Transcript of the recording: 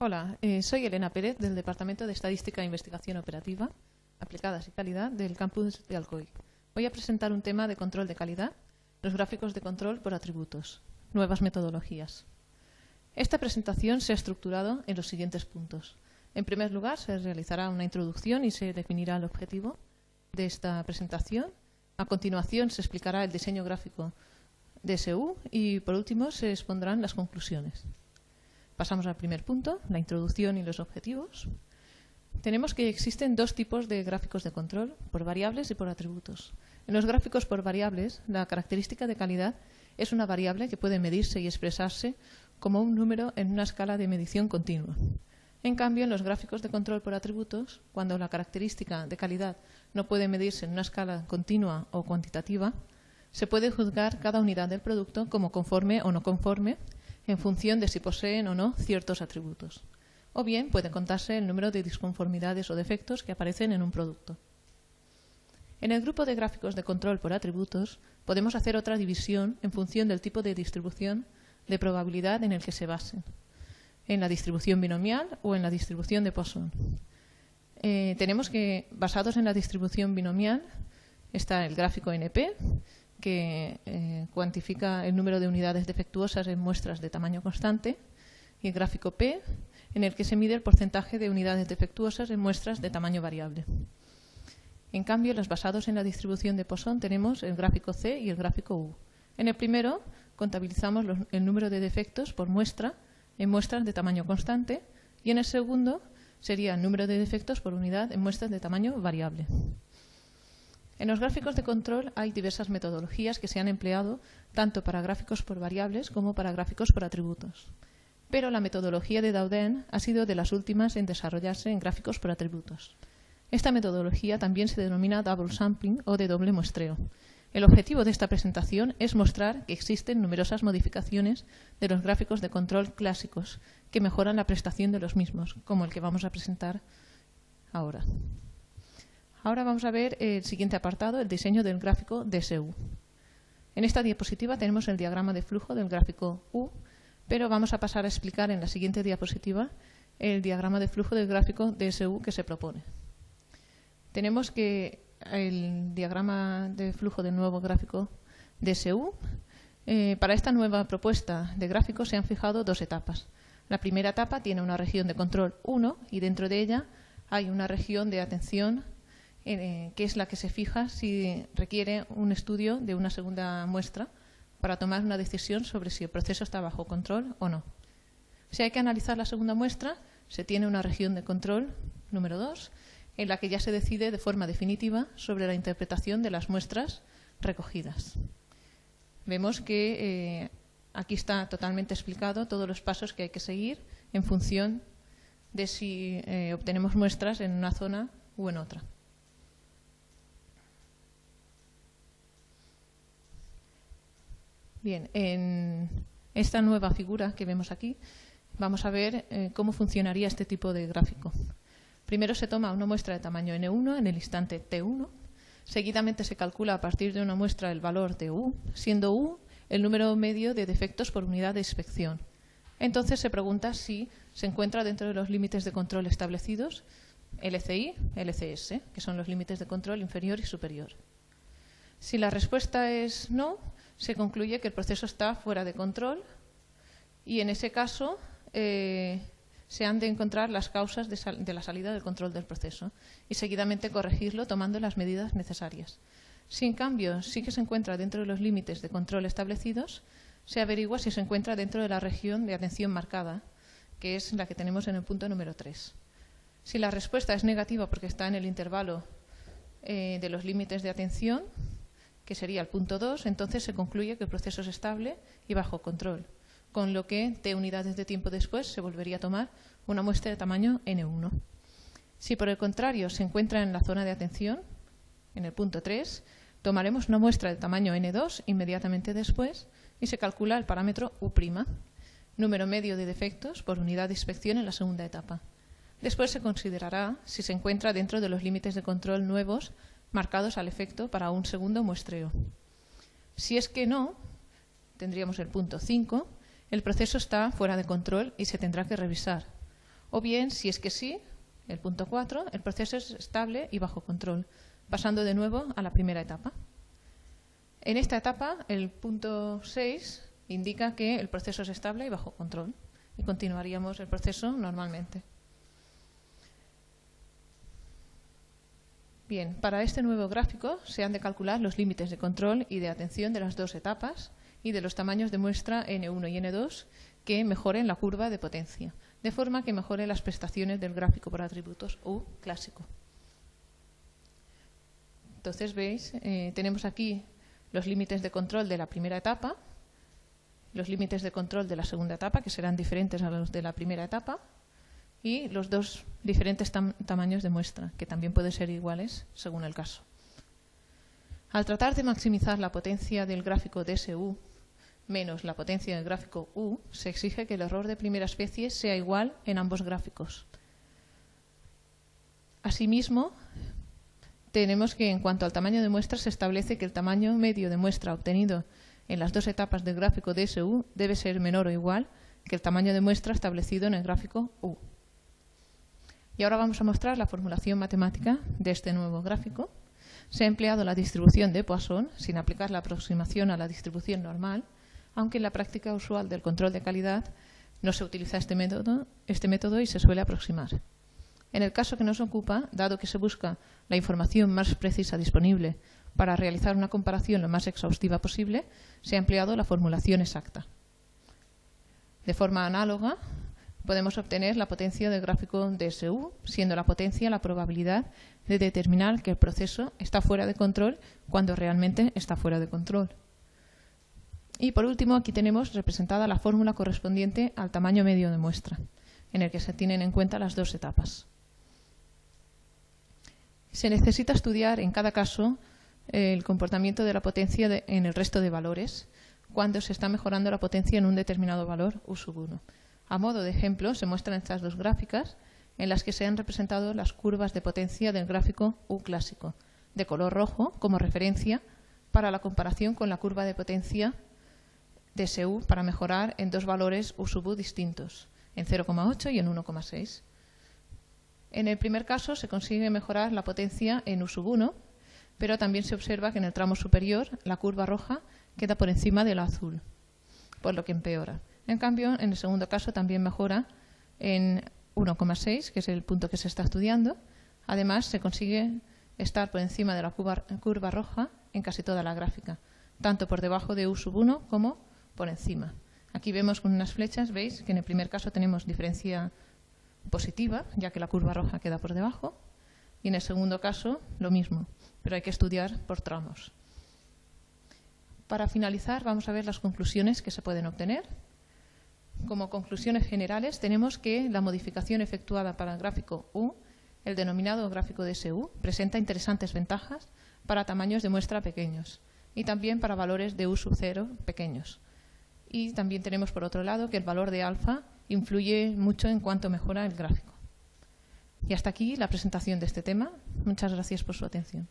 Hola, soy Elena Pérez del Departamento de Estadística e Investigación Operativa, Aplicadas y Calidad del campus de Alcoy. Voy a presentar un tema de control de calidad, los gráficos de control por atributos, nuevas metodologías. Esta presentación se ha estructurado en los siguientes puntos. En primer lugar, se realizará una introducción y se definirá el objetivo de esta presentación. A continuación, se explicará el diseño gráfico de DSU y, por último, se expondrán las conclusiones. Pasamos al primer punto, la introducción y los objetivos. Tenemos que existen dos tipos de gráficos de control, por variables y por atributos. En los gráficos por variables, la característica de calidad es una variable que puede medirse y expresarse como un número en una escala de medición continua. En cambio, en los gráficos de control por atributos, cuando la característica de calidad no puede medirse en una escala continua o cuantitativa, se puede juzgar cada unidad del producto como conforme o no conforme en función de si poseen o no ciertos atributos. O bien puede contarse el número de disconformidades o defectos que aparecen en un producto. En el grupo de gráficos de control por atributos podemos hacer otra división en función del tipo de distribución de probabilidad en el que se basen, en la distribución binomial o en la distribución de Poisson. Tenemos que, basados en la distribución binomial, está el gráfico NP, que cuantifica el número de unidades defectuosas en muestras de tamaño constante, y el gráfico P, en el que se mide el porcentaje de unidades defectuosas en muestras de tamaño variable. En cambio, los basados en la distribución de Poisson tenemos el gráfico C y el gráfico U. En el primero, contabilizamos el número de defectos por muestra en muestras de tamaño constante, y en el segundo sería el número de defectos por unidad en muestras de tamaño variable. En los gráficos de control hay diversas metodologías que se han empleado tanto para gráficos por variables como para gráficos por atributos. Pero la metodología de Daudin ha sido de las últimas en desarrollarse en gráficos por atributos. Esta metodología también se denomina double sampling o de doble muestreo. El objetivo de esta presentación es mostrar que existen numerosas modificaciones de los gráficos de control clásicos que mejoran la prestación de los mismos, como el que vamos a presentar ahora. Ahora vamos a ver el siguiente apartado, el diseño del gráfico DSU. En esta diapositiva tenemos el diagrama de flujo del gráfico U, pero vamos a pasar a explicar en la siguiente diapositiva el diagrama de flujo del gráfico DSU que se propone. Tenemos que el diagrama de flujo del nuevo gráfico DSU, para esta nueva propuesta de gráfico se han fijado dos etapas. La primera etapa tiene una región de control 1 y dentro de ella hay una región de atención que es la que se fija si requiere un estudio de una segunda muestra para tomar una decisión sobre si el proceso está bajo control o no. Si hay que analizar la segunda muestra, se tiene una región de control número 2, en la que ya se decide de forma definitiva sobre la interpretación de las muestras recogidas. Vemos que aquí está totalmente explicado todos los pasos que hay que seguir en función de si obtenemos muestras en una zona u en otra. Bien, en esta nueva figura que vemos aquí, vamos a ver cómo funcionaría este tipo de gráfico. Primero se toma una muestra de tamaño N1 en el instante T1. Seguidamente se calcula a partir de una muestra el valor de U, siendo U el número medio de defectos por unidad de inspección. Entonces se pregunta si se encuentra dentro de los límites de control establecidos, LCI, LCS, que son los límites de control inferior y superior. Si la respuesta es no, se concluye que el proceso está fuera de control y en ese caso se han de encontrar las causas de la salida del control del proceso y seguidamente corregirlo tomando las medidas necesarias. Si en cambio sí que se encuentra dentro de los límites de control establecidos, se averigua si se encuentra dentro de la región de atención marcada, que es la que tenemos en el punto número 3. Si la respuesta es negativa porque está en el intervalo de los límites de atención, que sería el punto 2, entonces se concluye que el proceso es estable y bajo control, con lo que T unidades de tiempo después se volvería a tomar una muestra de tamaño N1. Si por el contrario se encuentra en la zona de atención, en el punto 3, tomaremos una muestra de tamaño N2 inmediatamente después y se calcula el parámetro U', número medio de defectos por unidad de inspección en la segunda etapa. Después se considerará si se encuentra dentro de los límites de control nuevos marcados al efecto para un segundo muestreo. Si es que no, tendríamos el punto 5, el proceso está fuera de control y se tendrá que revisar. O bien, si es que sí, el punto 4, el proceso es estable y bajo control, pasando de nuevo a la primera etapa. En esta etapa, el punto 6 indica que el proceso es estable y bajo control, y continuaríamos el proceso normalmente. Bien, para este nuevo gráfico se han de calcular los límites de control y de atención de las dos etapas y de los tamaños de muestra N1 y N2 que mejoren la curva de potencia, de forma que mejore las prestaciones del gráfico por atributos U clásico. Entonces, veis, tenemos aquí los límites de control de la primera etapa, los límites de control de la segunda etapa, que serán diferentes a los de la primera etapa, y los dos diferentes tamaños de muestra, que también pueden ser iguales según el caso. Al tratar de maximizar la potencia del gráfico DSU menos la potencia del gráfico U, se exige que el error de primera especie sea igual en ambos gráficos. Asimismo, tenemos que en cuanto al tamaño de muestra se establece que el tamaño medio de muestra obtenido en las dos etapas del gráfico DSU debe ser menor o igual que el tamaño de muestra establecido en el gráfico U. Y ahora vamos a mostrar la formulación matemática de este nuevo gráfico. Se ha empleado la distribución de Poisson sin aplicar la aproximación a la distribución normal, aunque en la práctica usual del control de calidad no se utiliza este método y se suele aproximar. En el caso que nos ocupa, dado que se busca la información más precisa disponible para realizar una comparación lo más exhaustiva posible, se ha empleado la formulación exacta. De forma análoga, podemos obtener la potencia del gráfico DSU, siendo la potencia la probabilidad de determinar que el proceso está fuera de control cuando realmente está fuera de control. Y por último, aquí tenemos representada la fórmula correspondiente al tamaño medio de muestra, en el que se tienen en cuenta las dos etapas. Se necesita estudiar en cada caso el comportamiento de la potencia en el resto de valores cuando se está mejorando la potencia en un determinado valor U1. A modo de ejemplo, se muestran estas dos gráficas en las que se han representado las curvas de potencia del gráfico U clásico, de color rojo como referencia para la comparación con la curva de potencia DSU para mejorar en dos valores U distintos, en 0,8 y en 1,6. En el primer caso se consigue mejorar la potencia en U1, pero también se observa que en el tramo superior la curva roja queda por encima de la azul, por lo que empeora. En cambio, en el segundo caso también mejora en 1,6, que es el punto que se está estudiando. Además, se consigue estar por encima de la curva roja en casi toda la gráfica, tanto por debajo de U1 como por encima. Aquí vemos con unas flechas, veis que en el primer caso tenemos diferencia positiva, ya que la curva roja queda por debajo, y en el segundo caso lo mismo, pero hay que estudiar por tramos. Para finalizar, vamos a ver las conclusiones que se pueden obtener. Como conclusiones generales, tenemos que la modificación efectuada para el gráfico U, el denominado gráfico DSU, presenta interesantes ventajas para tamaños de muestra pequeños y también para valores de U0 pequeños. Y también tenemos, por otro lado, que el valor de alfa influye mucho en cuanto mejora el gráfico. Y hasta aquí la presentación de este tema. Muchas gracias por su atención.